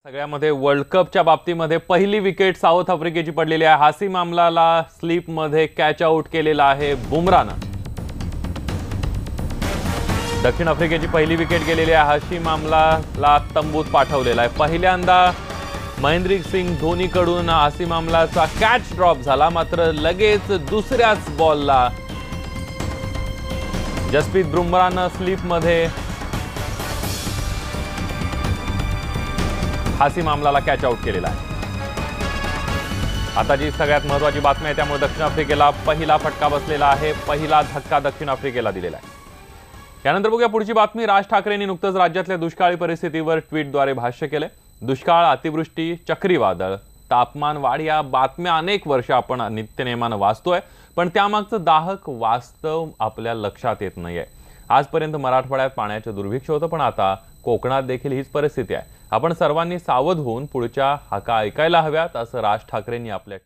सगळ्यामध्ये वर्ल्ड कपच्या बाबतीमध्ये पहिली विकेट साऊथ आफ्रिकेची पडलेली आहे। हासिम आमलाला स्लिपमध्ये कॅच आउट केलेला आहे बुमरानं। दक्षिण आफ्रिकेची पहिली विकेट गेलेली आहे। हासिम आमलाला तंबूत पाठवलेला आहे। पहिल्यांदा महेंद्रसिंग धोनीकडून हासिम आमलाचा कॅच ड्रॉप झाला, मात्र लगेच दुसऱ्याच बॉलला जसप्रीत बुमराहनं स्लिपमध्ये हासिम आमलाला कॅच आउट केलेला आहे। आता जी सगळ्यात महत्त्वाची बातमी आहे, त्यामुळे दक्षिण आफ्रिकेला पहिला फटका बसलेला आहे। पहिला धक्का दक्षिण आफ्रिकेला दिलेला आहे। यानंतर बघूया पुढची बातमी। राज ठाकरेंनी नुकतंच राज्यातल्या दुष्काळी परिस्थितीवर ट्विटद्वारे भाष्य केले। दुष्काळ, अतिवृष्टी, चक्रीवादळ, तापमान वाढ या बातम्या अनेक वर्ष आपण नित्यनेमानं वाचतोय, पण त्यामागचं दाहक वास्तव आपल्या लक्षात येत नाहीये। आजपर्यंत मराठवाड्यात पाण्याचं दुर्भिक्ष होतं, पण आता कोकणात देखील हीच परिस्थिती आहे। आपण सर्वांनी सावध होऊन पुढच्या हाका ऐकायला हव्यात, असं राज ठाकरेंनी आपल्या